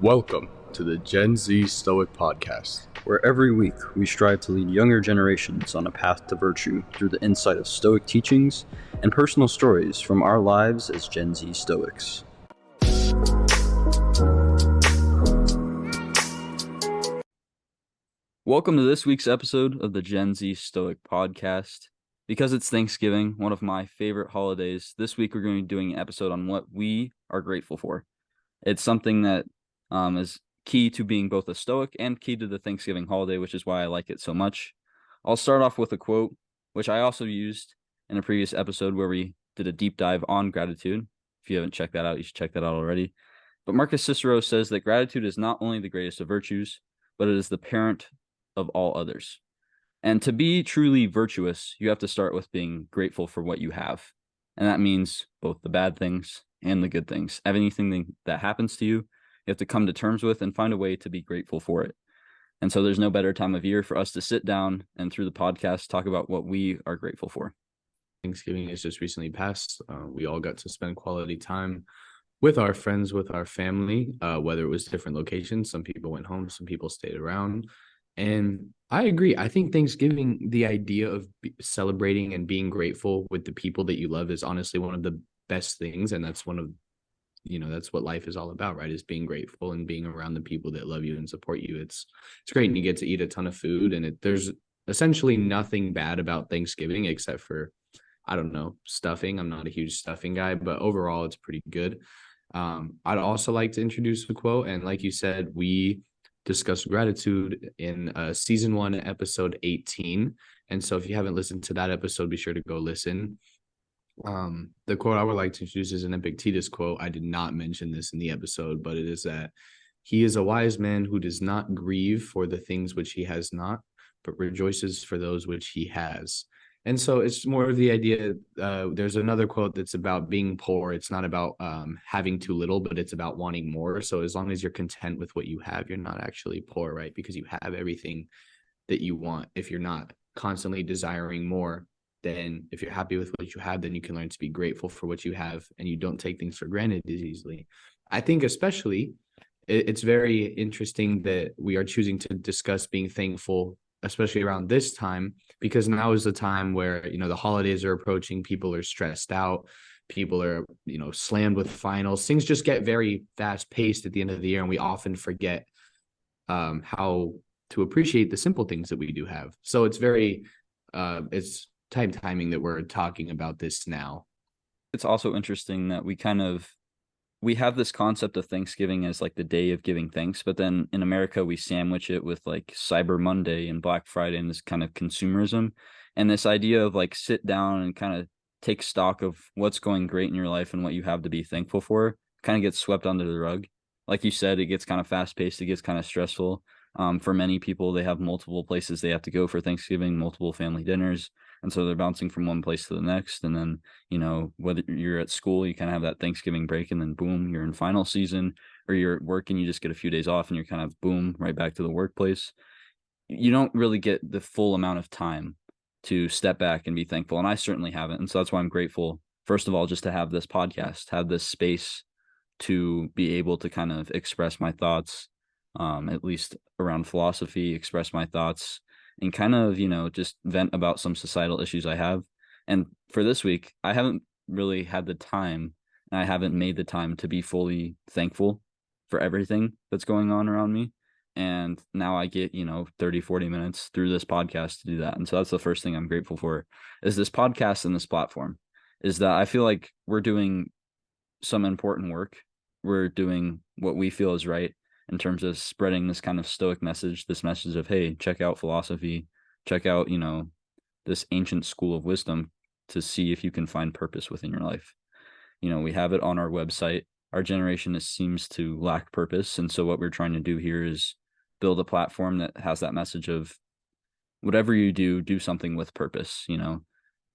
Welcome to the Gen Z Stoic Podcast. Where every week we strive to lead younger generations on a path to virtue through the insight of Stoic teachings and personal stories from our lives as Gen Z Stoics. Welcome to this week's episode of the Gen Z Stoic Podcast. Because it's Thanksgiving, one of my favorite holidays, this week we're going to be doing an episode on what we are grateful for. It's something that is key to being both a Stoic and key to the Thanksgiving holiday, which is why I like it so much. I'll start off with a quote, which I also used in a previous episode where we did a deep dive on gratitude. If you haven't checked that out, you should check that out already. But Marcus Cicero says that gratitude is not only the greatest of virtues, but it is the parent of all others. And to be truly virtuous, you have to start with being grateful for what you have. And that means both the bad things and the good things. Anything that happens to you, you have to come to terms with and find a way to be grateful for it. And so there's no better time of year for us to sit down and through the podcast talk about what we are grateful for. Thanksgiving has just recently passed. We all got to spend quality time with our friends, with our family, whether it was different locations. Some people went home, some people stayed around. And I agree. I think Thanksgiving, the idea of celebrating and being grateful with the people that you love is honestly one of the best things. And that's that's what life is all about, right? Is being grateful and being around the people that love you and support you. It's great. And you get to eat a ton of food, and there's essentially nothing bad about Thanksgiving except for, I don't know, stuffing. I'm not a huge stuffing guy, but overall it's pretty good. I'd also like to introduce a quote. And like you said, we discussed gratitude in season 1, episode 18. And so if you haven't listened to that episode, be sure to go listen. The quote I would like to introduce is an Epictetus quote. I did not mention this in the episode, but it is that he is a wise man who does not grieve for the things which he has not, but rejoices for those which he has. And so it's more of the idea. There's another quote that's about being poor. It's not about having too little, but it's about wanting more. So as long as you're content with what you have, you're not actually poor, right? Because you have everything that you want. If you're not constantly desiring more, then if you're happy with what you have, then you can learn to be grateful for what you have, and you don't take things for granted as easily. I think especially it's very interesting that we are choosing to discuss being thankful, especially around this time, because now is the time where, the holidays are approaching, people are stressed out, people are, slammed with finals. Things just get very fast paced at the end of the year, and we often forget how to appreciate the simple things that we do have. So it's it's timing that we're talking about this now. It's also interesting that we have this concept of Thanksgiving as like the day of giving thanks, but then in America we sandwich it with like Cyber Monday and Black Friday and this kind of consumerism, and this idea of like sit down and kind of take stock of what's going great in your life and what you have to be thankful for kind of gets swept under the rug. Like you said, it gets kind of fast paced, it gets kind of stressful. For many people, they have multiple places they have to go for Thanksgiving, multiple family dinners. And so they're bouncing from one place to the next. And then, whether you're at school, you kind of have that Thanksgiving break, and then boom, you're in final season, or you're at work and you just get a few days off and you're kind of boom, right back to the workplace. You don't really get the full amount of time to step back and be thankful. And I certainly haven't. And so that's why I'm grateful, first of all, just to have this podcast, have this space to be able to kind of express my thoughts, at least around philosophy, express my thoughts and kind of, just vent about some societal issues I have. And for this week, I haven't really had the time, and I haven't made the time to be fully thankful for everything that's going on around me. And now I get, 30, 40 minutes through this podcast to do that. And so that's the first thing I'm grateful for, is this podcast and this platform, is that I feel like we're doing some important work. We're doing what we feel is right in terms of spreading this kind of Stoic message, this message of, hey, check out philosophy, check out, this ancient school of wisdom to see if you can find purpose within your life. We have it on our website. Our generation seems to lack purpose. And so what we're trying to do here is build a platform that has that message of whatever you do something with purpose.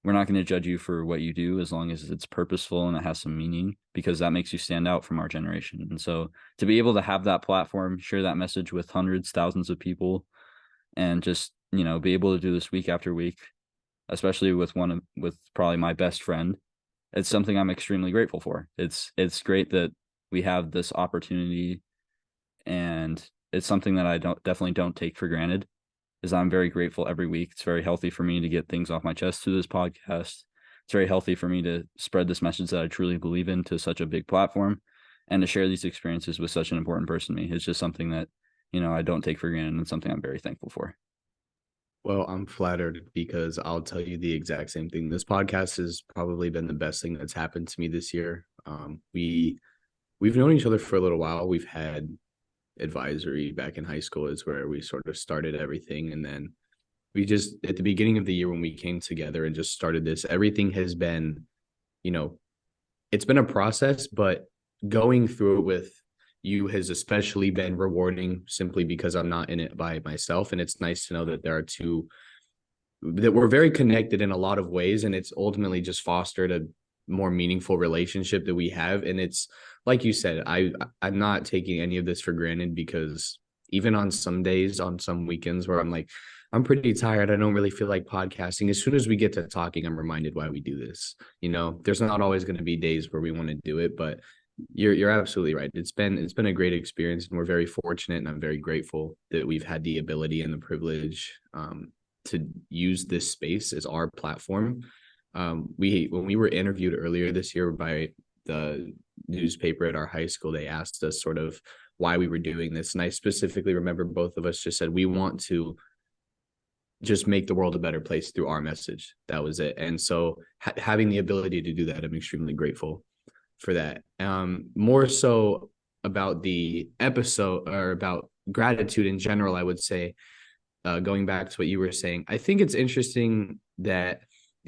We're not going to judge you for what you do as long as it's purposeful and it has some meaning, because that makes you stand out from our generation. And so to be able to have that platform, share that message with hundreds, thousands of people, and just, be able to do this week after week, especially with probably my best friend, it's something I'm extremely grateful for. It's great that we have this opportunity and it's something that I definitely don't take for granted. Is I'm very grateful every week. It's very healthy for me to get things off my chest through this podcast. It's very healthy for me to spread this message that I truly believe in to such a big platform, and to share these experiences with such an important person to me. It's just something that, I don't take for granted, and something I'm very thankful for. Well, I'm flattered because I'll tell you the exact same thing. This podcast has probably been the best thing that's happened to me this year. We've known each other for a little while. We've had advisory back in high school is where we sort of started everything, and then we just at the beginning of the year when we came together and just started this, everything has been, you know, it's been a process, but going through it with you has especially been rewarding simply because I'm not in it by myself. And it's nice to know that there are two that we're very connected in a lot of ways. And it's ultimately just fostered a more meaningful relationship that we have. And it's like you said, I'm not taking any of this for granted because even on some days, on some weekends where I'm like, I'm pretty tired. I don't really feel like podcasting. As soon as we get to talking, I'm reminded why we do this. There's not always going to be days where we want to do it, but you're absolutely right. It's been a great experience, and we're very fortunate, and I'm very grateful that we've had the ability and the privilege to use this space as our platform. We when we were interviewed earlier this year by the newspaper at our high school, they asked us sort of why we were doing this, and I specifically remember both of us just said we want to just make the world a better place through our message. That was it. And so having the ability to do that, I'm extremely grateful for that. More so about the episode or about gratitude in general, I would say, going back to what you were saying, I think it's interesting that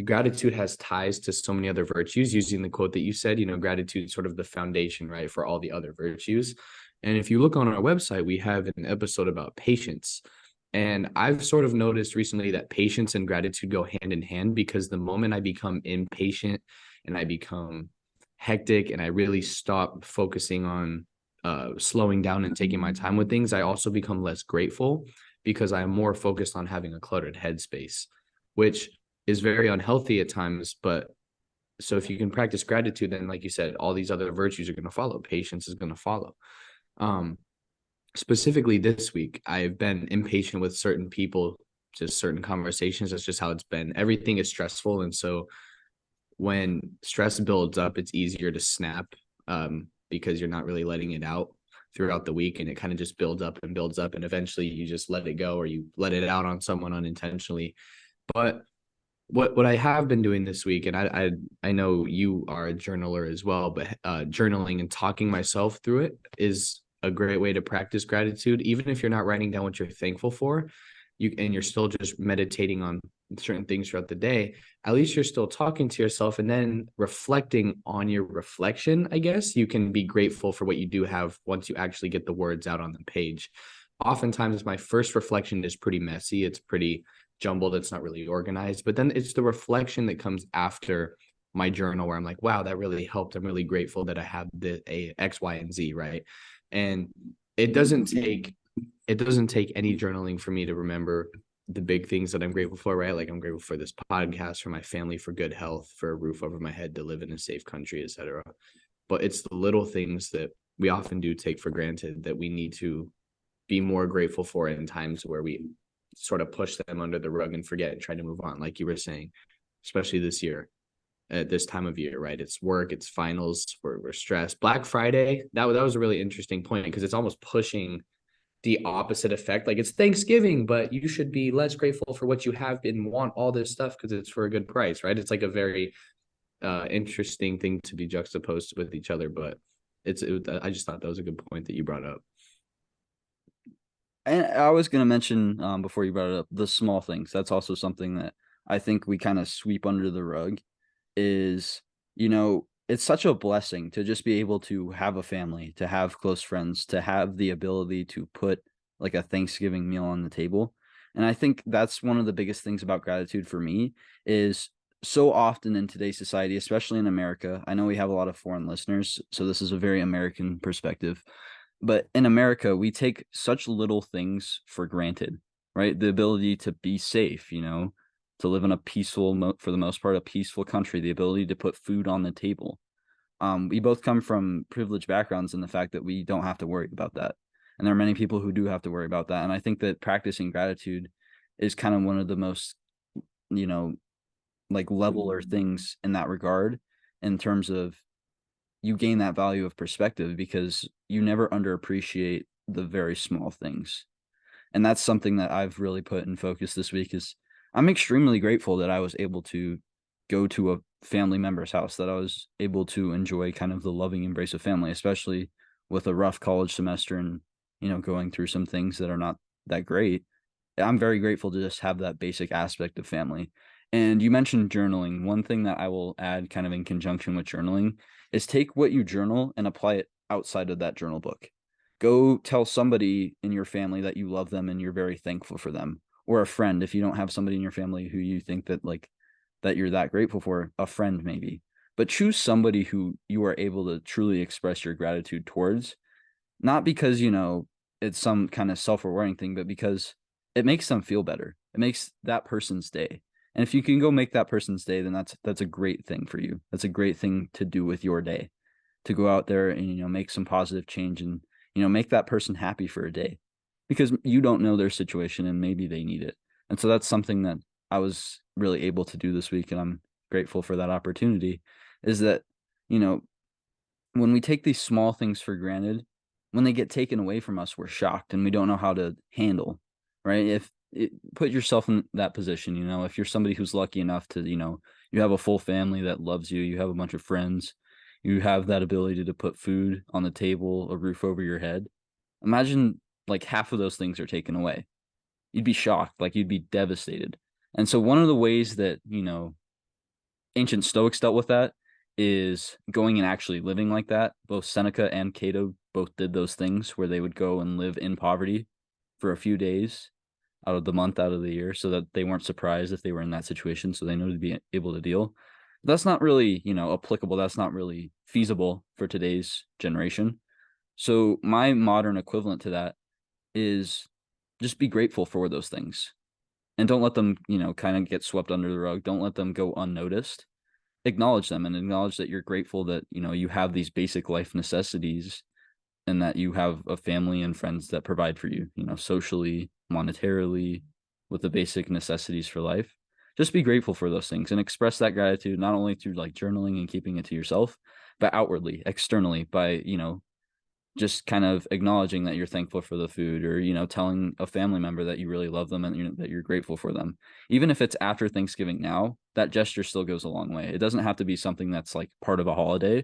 gratitude has ties to so many other virtues, using the quote that you said, gratitude is sort of the foundation, right, for all the other virtues. And if you look on our website, we have an episode about patience. And I've sort of noticed recently that patience and gratitude go hand in hand, because the moment I become impatient and I become hectic and I really stop focusing on slowing down and taking my time with things, I also become less grateful because I'm more focused on having a cluttered headspace, which is very unhealthy at times. But so if you can practice gratitude, then like you said, all these other virtues are going to follow. Patience is going to follow. Specifically this week, I've been impatient with certain people, just certain conversations. That's just how it's been. Everything is stressful. And so when stress builds up, it's easier to snap because you're not really letting it out throughout the week, and it kind of just builds up and builds up, and eventually you just let it go, or you let it out on someone unintentionally. But what I have been doing this week, and I know you are a journaler as well, but journaling and talking myself through it is a great way to practice gratitude. Even if you're not writing down what you're thankful for, you're still just meditating on certain things throughout the day, at least you're still talking to yourself and then reflecting on your reflection. I guess you can be grateful for what you do have once you actually get the words out on the page. Oftentimes my first reflection is pretty messy, it's pretty jumbled, it's not really organized, but then it's the reflection that comes after my journal where I'm like, wow, that really helped. I'm really grateful that I have the X, Y, and Z, right? And it doesn't take any journaling for me to remember the big things that I'm grateful for, right? Like I'm grateful for this podcast, for my family, for good health, for a roof over my head, to live in a safe country, etc. But it's the little things that we often do take for granted that we need to be more grateful for in times where we sort of push them under the rug and forget and try to move on, like you were saying, especially this year at this time of year, right? It's work, it's finals, we're stressed. Black Friday, that was a really interesting point because it's almost pushing the opposite effect. Like it's Thanksgiving, but you should be less grateful for what you have and want all this stuff because it's for a good price, right? It's like a very interesting thing to be juxtaposed with each other. But I just thought that was a good point that you brought up. And I was going to mention before you brought it up, the small things. That's also something that I think we kind of sweep under the rug. Is, it's such a blessing to just be able to have a family, to have close friends, to have the ability to put like a Thanksgiving meal on the table. And I think that's one of the biggest things about gratitude for me. Is so often in today's society, especially in America, I know we have a lot of foreign listeners, so this is a very American perspective. But in America, we take such little things for granted, right? The ability to be safe, to live in a peaceful, for the most part, a peaceful country, the ability to put food on the table. We both come from privileged backgrounds in the fact that we don't have to worry about that. And there are many people who do have to worry about that. And I think that practicing gratitude is kind of one of the most, you know, like leveler things in that regard, in terms of you gain that value of perspective because you never underappreciate the very small things. And that's something that I've really put in focus this week. Is I'm extremely grateful that I was able to go to a family member's house, that I was able to enjoy kind of the loving embrace of family, especially with a rough college semester and, going through some things that are not that great. I'm very grateful to just have that basic aspect of family. And you mentioned journaling. One thing that I will add kind of in conjunction with journaling is take what you journal and apply it outside of that journal book. Go tell somebody in your family that you love them and you're very thankful for them, or a friend. If you don't have somebody in your family who you think that that you're that grateful for, a friend maybe. But choose somebody who you are able to truly express your gratitude towards, not because, it's some kind of self-rewarding thing, but because it makes them feel better. It makes that person's day. And if you can go make that person's day, then that's a great thing for you. That's a great thing to do with your day, to go out there and, make some positive change and, make that person happy for a day, because you don't know their situation and maybe they need it. And so that's something that I was really able to do this week. And I'm grateful for that opportunity, is that, you know, when we take these small things for granted, when they get taken away from us, we're shocked and we don't know how to handle, right? Put yourself in that position, if you're somebody who's lucky enough to, you have a full family that loves you, you have a bunch of friends, you have that ability to put food on the table, a roof over your head. Imagine like half of those things are taken away. You'd be shocked, like you'd be devastated. And so one of the ways that, ancient Stoics dealt with that is going and actually living like that. Both Seneca and Cato both did those things where they would go and live in poverty for a few days out of the month, out of the year, so that they weren't surprised if they were in that situation, so they know to be able to deal. That's not really, applicable. That's not really feasible for today's generation. So my modern equivalent to that is just be grateful for those things and don't let them, kind of get swept under the rug. Don't let them go unnoticed. Acknowledge them and acknowledge that you're grateful that, you have these basic life necessities and that you have a family and friends that provide for you, socially, monetarily, with the basic necessities for life. Just be grateful for those things and express that gratitude, not only through like journaling and keeping it to yourself, but outwardly, externally, by, just kind of acknowledging that you're thankful for the food, or, telling a family member that you really love them and that you're grateful for them. Even if it's after Thanksgiving now, that gesture still goes a long way. It doesn't have to be something that's like part of a holiday.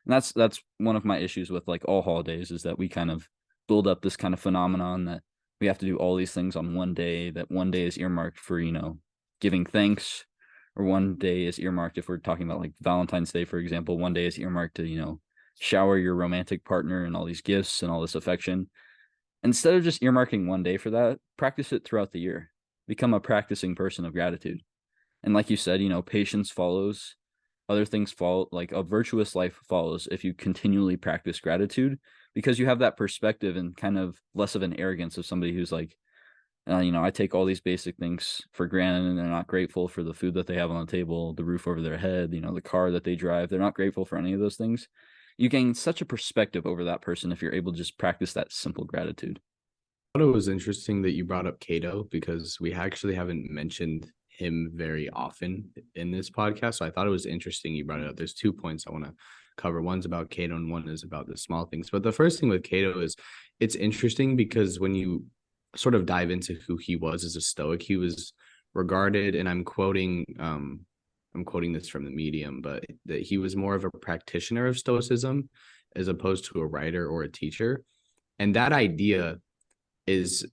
And that's one of my issues with like all holidays, is that we kind of build up this kind of phenomenon that we have to do all these things on one day, that one day is earmarked for, giving thanks, or one day is earmarked, if we're talking about like Valentine's Day, for example, one day is earmarked to, shower your romantic partner and all these gifts and all this affection. Instead of just earmarking one day for that, practice it throughout the year. Become a practicing person of gratitude. And like you said, patience follows. Other things follow, like a virtuous life follows if you continually practice gratitude, because you have that perspective and kind of less of an arrogance of somebody who's like, I take all these basic things for granted and they're not grateful for the food that they have on the table, the roof over their head, the car that they drive. They're not grateful for any of those things. You gain such a perspective over that person if you're able to just practice that simple gratitude. I thought it was interesting that you brought up Cato because we actually haven't mentioned him very often in this podcast. So I thought it was interesting you brought it up. There's 2 points I want to cover. One's about Cato and one is about the small things. But the first thing with Cato is it's interesting because when you sort of dive into who he was as a Stoic, he was regarded, and I'm quoting this from the Medium, but that he was more of a practitioner of Stoicism as opposed to a writer or a teacher. And that idea is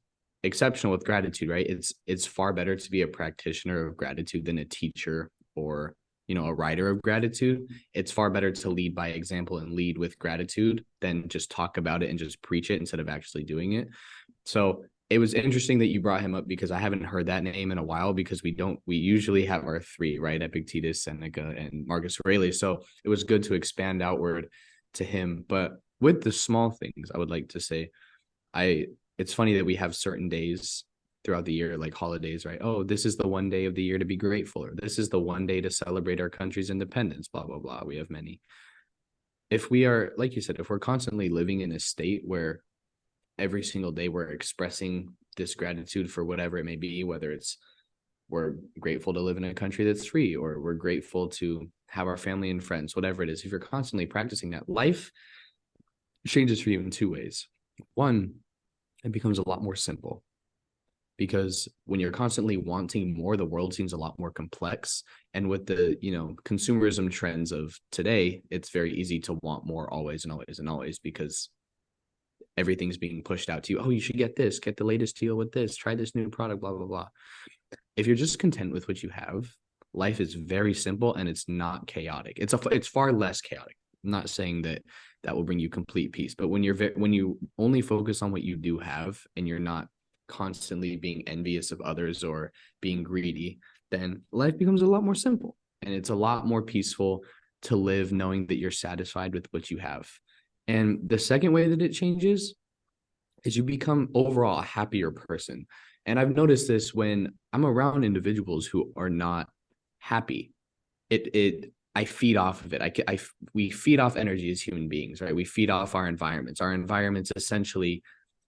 exceptional with gratitude, right? It's far better to be a practitioner of gratitude than a teacher or a writer of gratitude. It's far better to lead by example and lead with gratitude than just talk about it and just preach it instead of actually doing it. So it was interesting that you brought him up because I haven't heard that name in a while, because we usually have our three, right? Epictetus, Seneca, and Marcus Aurelius. So it was good to expand outward to him. But with the small things, I would like to say, it's funny that we have certain days throughout the year, like holidays, right? Oh, this is the one day of the year to be grateful, or this is the one day to celebrate our country's independence, blah, blah, blah. We have many. If we are, like you said, if we're constantly living in a state where every single day we're expressing this gratitude for whatever it may be, whether it's we're grateful to live in a country that's free, or we're grateful to have our family and friends, whatever it is. If you're constantly practicing that, life changes for you in two ways. One, it becomes a lot more simple, because when you're constantly wanting more, the world seems a lot more complex. And with the, consumerism trends of today, it's very easy to want more always and always and always, because everything's being pushed out to you. Oh, you should get this, get the latest deal with this, try this new product, blah, blah, blah. If you're just content with what you have, life is very simple and it's not chaotic. It's far less chaotic. I'm not saying that that will bring you complete peace, but when you only focus on what you do have and you're not constantly being envious of others or being greedy, then life becomes a lot more simple and it's a lot more peaceful to live knowing that you're satisfied with what you have. And the second way that it changes is you become overall a happier person. And I've noticed this when I'm around individuals who are not happy. I feed off of it. We feed off energy as human beings, right? We feed off our environments. Our environments essentially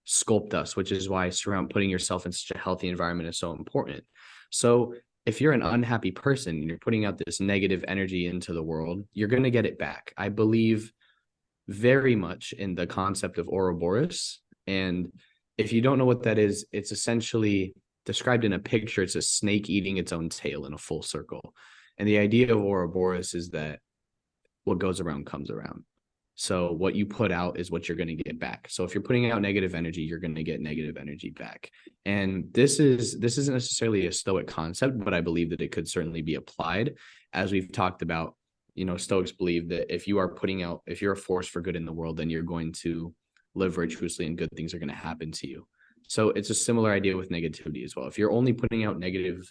sculpt us, which is why putting yourself in such a healthy environment is so important. So if you're an unhappy person and you're putting out this negative energy into the world, you're going to get it back. I believe very much in the concept of Ouroboros. And if you don't know what that is, it's essentially described in a picture. It's a snake eating its own tail in a full circle. And the idea of Ouroboros is that what goes around comes around. So what you put out is what you're going to get back. So if you're putting out negative energy, you're going to get negative energy back. And this isn't necessarily a Stoic concept, but I believe that it could certainly be applied. As we've talked about, Stoics believe that if you're a force for good in the world, then you're going to live virtuously and good things are going to happen to you. So it's a similar idea with negativity as well. If you're only putting out negative,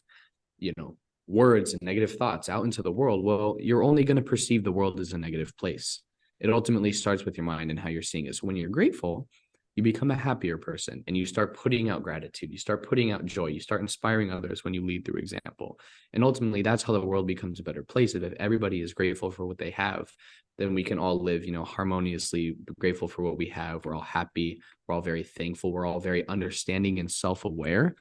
words and negative thoughts out into the world, well, you're only going to perceive the world as a negative place. It ultimately starts with your mind and how you're seeing it. So when you're grateful, you become a happier person and you start putting out gratitude. You start putting out joy. You start inspiring others when you lead through example. And ultimately, that's how the world becomes a better place. If everybody is grateful for what they have, then we can all live, harmoniously, grateful for what we have. We're all happy. We're all very thankful. We're all very understanding and self-aware.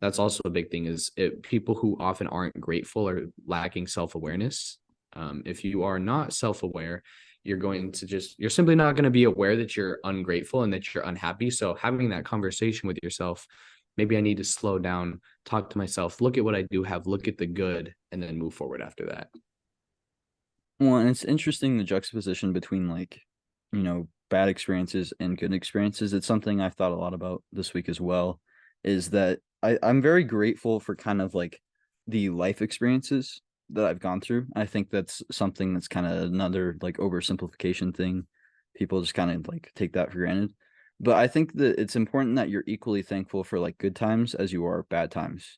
That's also a big thing, is people who often aren't grateful or lacking self-awareness. If you are not self-aware, you're simply not going to be aware that you're ungrateful and that you're unhappy. So having that conversation with yourself, maybe I need to slow down, talk to myself, look at what I do have, look at the good, and then move forward after that. Well, and it's interesting, the juxtaposition between bad experiences and good experiences. It's something I've thought a lot about this week as well, is that I'm very grateful for kind of like the life experiences that I've gone through. I think that's something that's kind of another like oversimplification thing. People just kind of like take that for granted. But I think that it's important that you're equally thankful for like good times as you are bad times.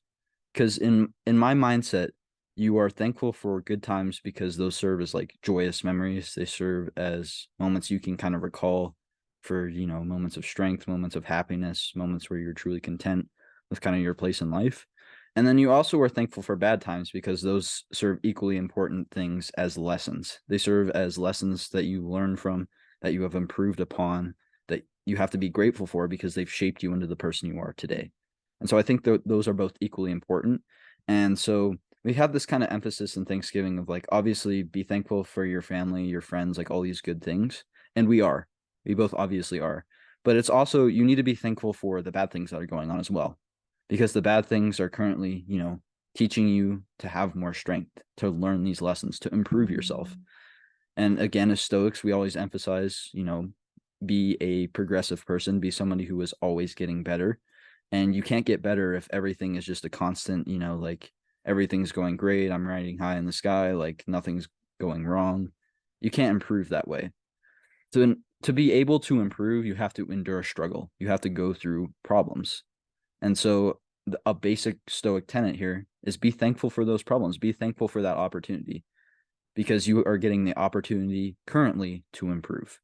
Because in my mindset, you are thankful for good times because those serve as like joyous memories. They serve as moments you can kind of recall for, moments of strength, moments of happiness, moments where you're truly content with kind of your place in life. And then you also are thankful for bad times because those serve equally important things as lessons. They serve as lessons that you learn from, that you have improved upon, that you have to be grateful for because they've shaped you into the person you are today. And so I think those are both equally important. And so we have this kind of emphasis in Thanksgiving of like, obviously be thankful for your family, your friends, like all these good things. And we both obviously are, but it's also, you need to be thankful for the bad things that are going on as well, because the bad things are currently, teaching you to have more strength, to learn these lessons, to improve yourself. And again, as Stoics, we always emphasize, be a progressive person, be somebody who is always getting better. And you can't get better if everything is just a constant, like everything's going great, I'm riding high in the sky, like nothing's going wrong. You can't improve that way. To be able to improve, you have to endure struggle. You have to go through problems. And so a basic Stoic tenet here is be thankful for those problems. Be thankful for that opportunity because you are getting the opportunity currently to improve.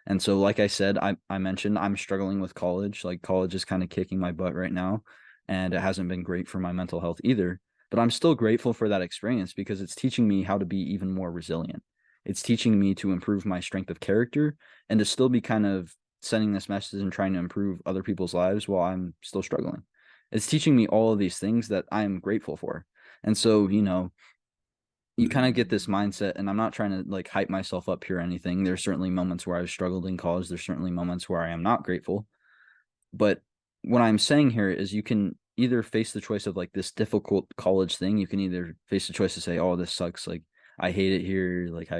And so, like I said, I mentioned I'm struggling with college. Like college is kind of kicking my butt right now, and it hasn't been great for my mental health either. But I'm still grateful for that experience because it's teaching me how to be even more resilient. It's teaching me to improve my strength of character and to still be kind of sending this message and trying to improve other people's lives while I'm still struggling. It's teaching me all of these things that I'm grateful for. And so, you kind of get this mindset, and I'm not trying to like hype myself up here or anything. There's certainly moments where I've struggled in college. There's certainly moments where I am not grateful. But what I'm saying here is you can either face the choice of like this difficult college thing. You can either face the choice to say, oh, this sucks. Like I hate it here. Like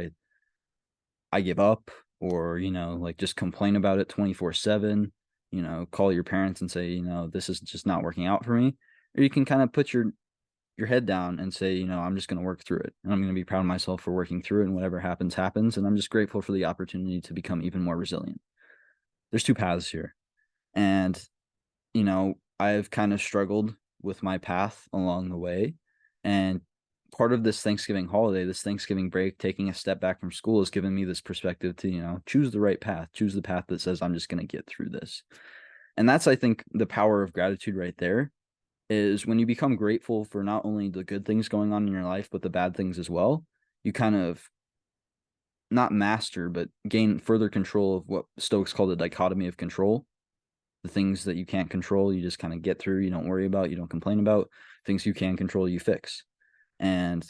I give up, or, like just complain about it 24/7, call your parents and say, this is just not working out for me. Or you can kind of put your head down and say, I'm just going to work through it. And I'm going to be proud of myself for working through it. And whatever happens, happens. And I'm just grateful for the opportunity to become even more resilient. There's two paths here. And, I've kind of struggled with my path along the way. And part of this Thanksgiving holiday, this Thanksgiving break, taking a step back from school has given me this perspective to, choose the right path, choose the path that says, I'm just going to get through this. And that's, I think, the power of gratitude right there is when you become grateful for not only the good things going on in your life, but the bad things as well, you kind of not master, but gain further control of what Stoics call the dichotomy of control. The things that you can't control, you just kind of get through, you don't worry about, you don't complain about. Things you can control, you fix. And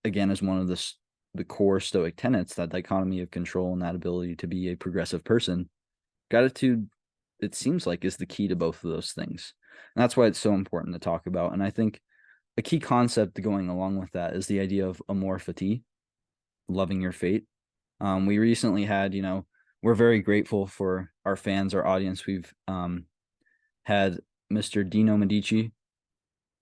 again, as one of the core Stoic tenets, that dichotomy of control and that ability to be a progressive person, gratitude, it seems like, is the key to both of those things. And that's why it's so important to talk about. And I think a key concept going along with that is the idea of amor fati, loving your fate. We recently had, we're very grateful for our fans, our audience. We've had Mr. Dino Medici,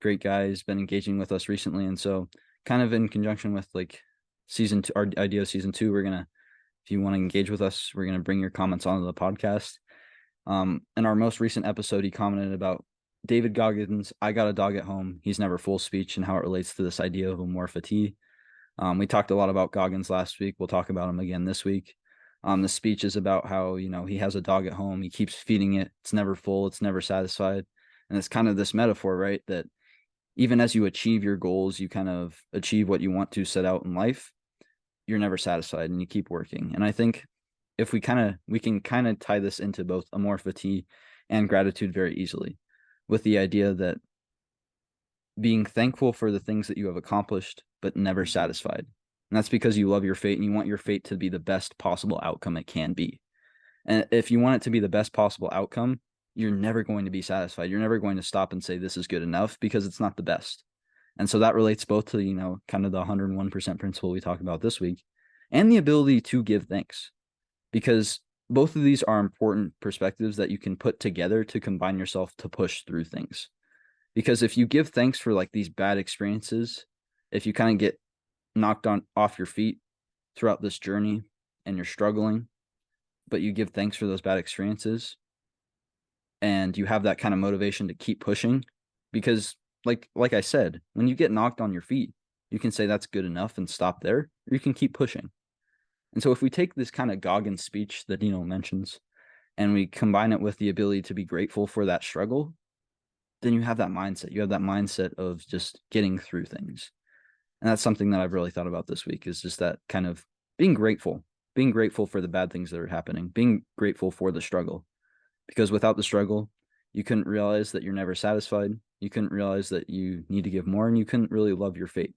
great guy, has been engaging with us recently. And so kind of in conjunction with like season two, our idea of season two, if you want to engage with us, we're going to bring your comments onto the podcast. In our most recent episode, he commented about David Goggins' I Got a Dog at Home. He's never full speech and how it relates to this idea of amor fati. We talked a lot about Goggins last week. We'll talk about him again this week. The speech is about how, he has a dog at home. He keeps feeding it. It's never full. It's never satisfied. And it's kind of this metaphor, right? That even as you achieve your goals, you kind of achieve what you want to set out in life, you're never satisfied and you keep working. And I think if we can kind of tie this into both amor fati and gratitude very easily, with the idea that being thankful for the things that you have accomplished, but never satisfied. And that's because you love your fate and you want your fate to be the best possible outcome it can be. And if you want it to be the best possible outcome, you're never going to be satisfied. You're never going to stop and say, this is good enough, because it's not the best. And so that relates both to, kind of the 101% principle we talked about this week and the ability to give thanks, because both of these are important perspectives that you can put together to combine yourself to push through things. Because if you give thanks for like these bad experiences, if you kind of get knocked off your feet throughout this journey and you're struggling, but you give thanks for those bad experiences and you have that kind of motivation to keep pushing, because like I said, when you get knocked on your feet, you can say that's good enough and stop there, or you can keep pushing. And so if we take this kind of Goggins speech that Dino mentions and we combine it with the ability to be grateful for that struggle, then you have that mindset. You have that mindset of just getting through things. And that's something that I've really thought about this week, is just that kind of being grateful for the bad things that are happening, being grateful for the struggle, because without the struggle, you couldn't realize that you're never satisfied. You couldn't realize that you need to give more, and you couldn't really love your fate,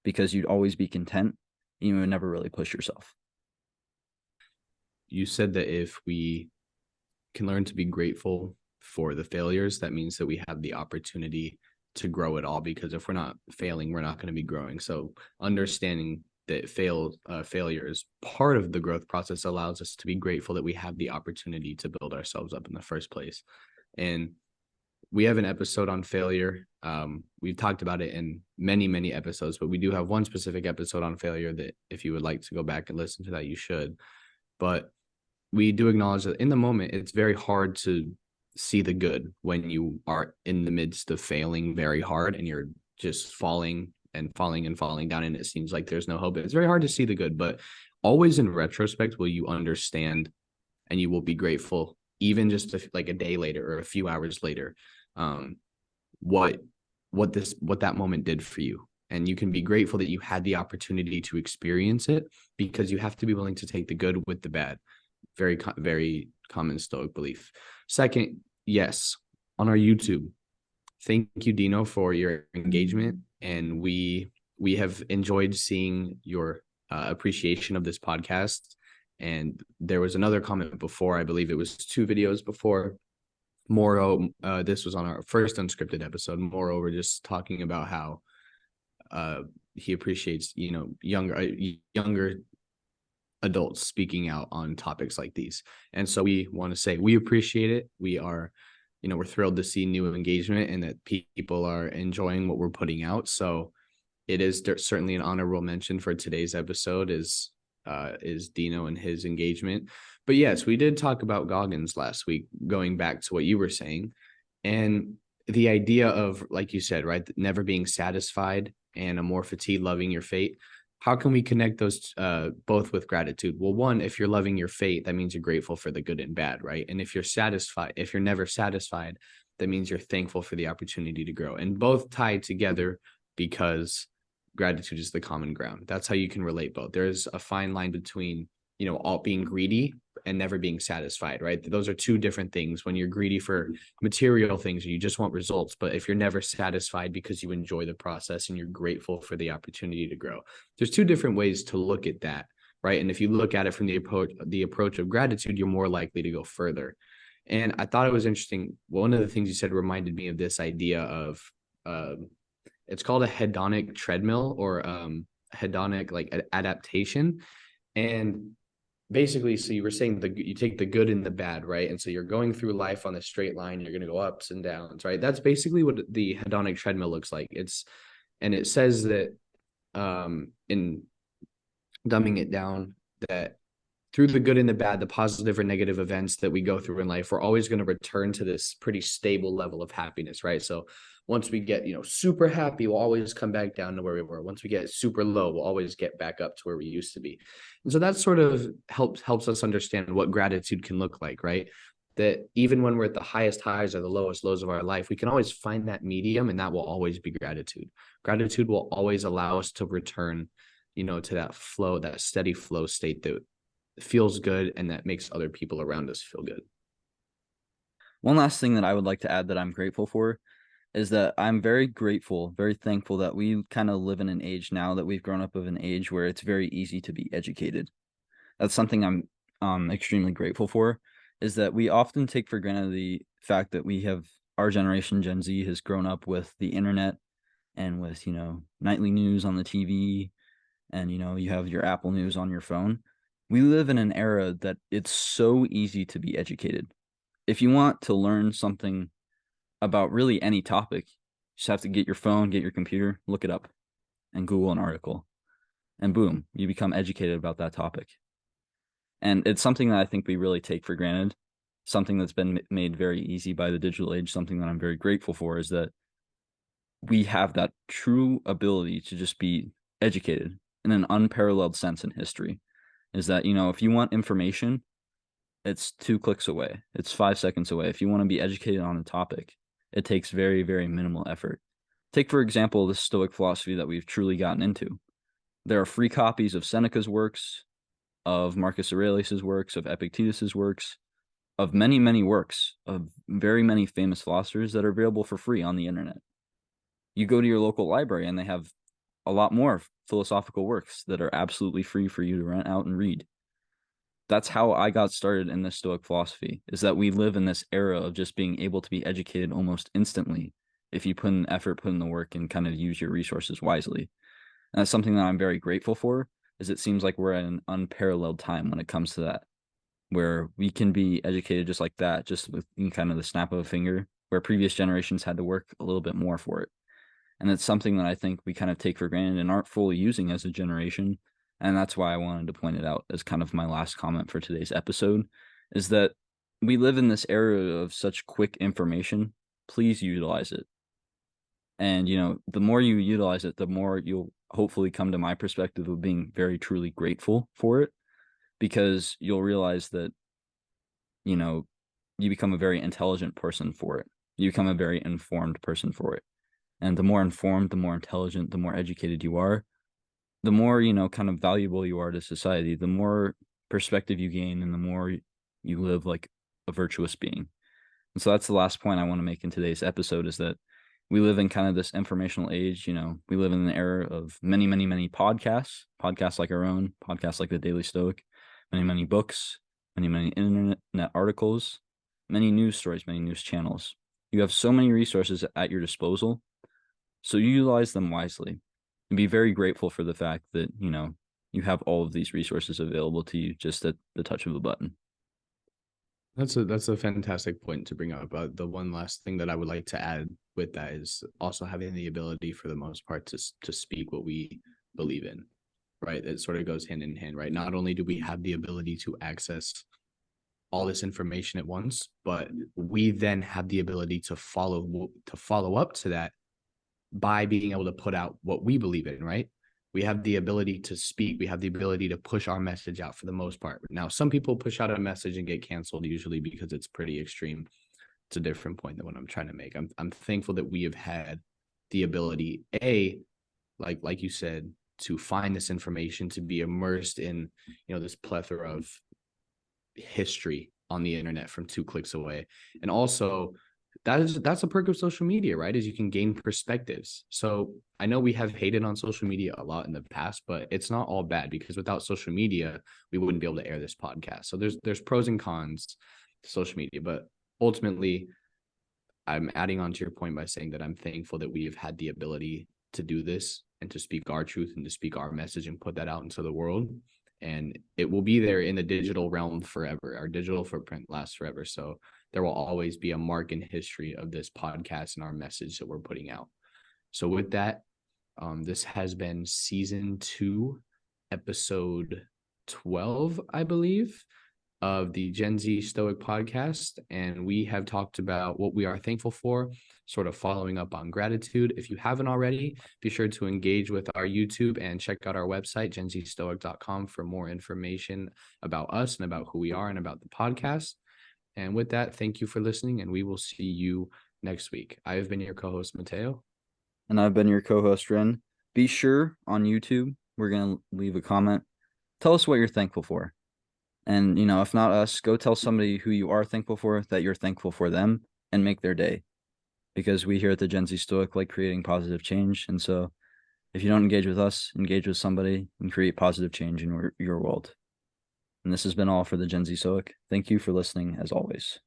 because you'd always be content and you would never really push yourself. You said that if we can learn to be grateful for the failures, that means that we have the opportunity to grow it all, because if we're not failing, we're not going to be growing. So understanding that failure is part of the growth process allows us to be grateful that we have the opportunity to build ourselves up in the first place. And we have an episode on failure. We've talked about it in many episodes, but we do have one specific episode on failure that if you would like to go back and listen to that, you should. But we do acknowledge that in the moment, it's very hard to see the good when you are in the midst of failing very hard and you're just falling and falling and falling down, and it seems like there's no hope. It's very hard to see the good, but always in retrospect will you understand, and you will be grateful, even just like a day later or a few hours later, what that moment did for you. And you can be grateful that you had the opportunity to experience it, because you have to be willing to take the good with the bad. Very common Stoic belief. Second, yes, on our YouTube. Thank you, Dino, for your engagement, and we have enjoyed seeing your appreciation of this podcast. And there was another comment before, I believe it was 2 videos before. Moro, this was on our first unscripted episode. Moreover, just talking about how uh, he appreciates, younger adults speaking out on topics like these. And so we want to say we appreciate it. We are, we're thrilled to see new engagement and that people are enjoying what we're putting out. So it is certainly an honorable mention for today's episode is Dino and his engagement. But yes, we did talk about Goggins last week, going back to what you were saying. And the idea of, like you said, right, never being satisfied and amorphity, loving your fate. How can we connect those both with gratitude? Well, one, if you're loving your fate, that means you're grateful for the good and bad, right? And if you're never satisfied, that means you're thankful for the opportunity to grow. And both tie together because gratitude is the common ground. That's how you can relate both. There's a fine line between, all being greedy and never being satisfied, right? Those are 2 different things. When you're greedy for material things, you just want results. But if you're never satisfied because you enjoy the process and you're grateful for the opportunity to grow, there's 2 different ways to look at that, right? And if you look at it from the approach of gratitude, you're more likely to go further. And I thought it was interesting. One of the things you said reminded me of this idea of it's called a hedonic treadmill or hedonic like adaptation. And basically, so you were saying you take the good and the bad, right? And so you're going through life on a straight line, you're going to go ups and downs, right? That's basically what the hedonic treadmill looks like. And it says that in dumbing it down, that through the good and the bad, the positive or negative events that we go through in life, we're always going to return to this pretty stable level of happiness, right? So once we get, super happy, we'll always come back down to where we were. Once we get super low, we'll always get back up to where we used to be. And so that sort of helps us understand what gratitude can look like, right? That even when we're at the highest highs or the lowest lows of our life, we can always find that medium, and that will always be gratitude. Gratitude will always allow us to return, to that flow, that steady flow state that feels good and that makes other people around us feel good. One last thing that I would like to add that I'm grateful for is that I'm very grateful, very thankful that we kind of live in an age now, that we've grown up of an age where it's very easy to be educated. That's something I'm extremely grateful for, is that we often take for granted the fact that our generation, Gen Z, has grown up with the internet and with, nightly news on the TV, and, you have your Apple News on your phone. We live in an era that it's so easy to be educated. If you want to learn something about really any topic, you just have to get your phone, get your computer, look it up, and Google an article. And boom, you become educated about that topic. And it's something that I think we really take for granted, something that's been made very easy by the digital age, something that I'm very grateful for, is that we have that true ability to just be educated in an unparalleled sense in history. Is that, if you want information, it's 2 clicks away. It's 5 seconds away. If you want to be educated on a topic, it takes very, very minimal effort. Take, for example, the Stoic philosophy that we've truly gotten into. There are free copies of Seneca's works, of Marcus Aurelius's works, of Epictetus's works, of many, many works, of very many famous philosophers that are available for free on the internet. You go to your local library and they have a lot more philosophical works that are absolutely free for you to rent out and read. That's how I got started in this Stoic philosophy, is that we live in this era of just being able to be educated almost instantly if you put in effort, put in the work, and kind of use your resources wisely. And that's something that I'm very grateful for, is it seems like we're at an unparalleled time when it comes to that, where we can be educated just like that, just with kind of the snap of a finger, where previous generations had to work a little bit more for it. And it's something that I think we kind of take for granted and aren't fully using as a generation. And that's why I wanted to point it out as kind of my last comment for today's episode, is that we live in this era of such quick information. Please utilize it. And, the more you utilize it, the more you'll hopefully come to my perspective of being very truly grateful for it, because you'll realize that, you become a very intelligent person for it. You become a very informed person for it. And the more informed, the more intelligent, the more educated you are, the more, kind of valuable you are to society, the more perspective you gain, and the more you live like a virtuous being. And so that's the last point I want to make in today's episode, is that we live in kind of this informational age. We live in an era of many, many, many podcasts like our own, podcasts like the Daily Stoic, many, many books, many, many internet articles, many news stories, many news channels. You have so many resources at your disposal. So utilize them wisely and be very grateful for the fact that, you have all of these resources available to you just at the touch of a button. That's a fantastic point to bring up. The one last thing that I would like to add with that is also having the ability, for the most part, to speak what we believe in, right? It sort of goes hand in hand, right? Not only do we have the ability to access all this information at once, but we then have the ability to follow up to that by being able to put out what we believe in, right? We have the ability to speak. We have the ability to push our message out for the most part. Now, some people push out a message and get canceled usually because it's pretty extreme. It's a different point than what I'm trying to make. I'm thankful that we have had the ability, like you said, to find this information, to be immersed in, this plethora of history on the internet from 2 clicks away. And also, that's a perk of social media, right? Is you can gain perspectives. So I know we have hated on social media a lot in the past, but it's not all bad, because without social media, we wouldn't be able to air this podcast. So there's pros and cons to social media, but ultimately, I'm adding on to your point by saying that I'm thankful that we have had the ability to do this and to speak our truth and to speak our message and put that out into the world. And it will be there in the digital realm forever. Our digital footprint lasts forever. So there will always be a mark in history of this podcast and our message that we're putting out. So with that, this has been season 2, episode 12, I believe, of the Gen Z Stoic podcast. And we have talked about what we are thankful for, sort of following up on gratitude. If you haven't already, be sure to engage with our YouTube and check out our website, genzstoic.com, for more information about us and about who we are and about the podcast. And with that, thank you for listening, and we will see you next week. I have been your co-host, Mateo. And I've been your co-host, Ren. Be sure on YouTube, we're going to leave a comment. Tell us what you're thankful for. And, if not us, go tell somebody who you are thankful for that you're thankful for them, and make their day. Because we here at the Gen Z Stoic like creating positive change. And so if you don't engage with us, engage with somebody and create positive change in your world. And this has been all for the Gen Z Stoic. Thank you for listening, as always.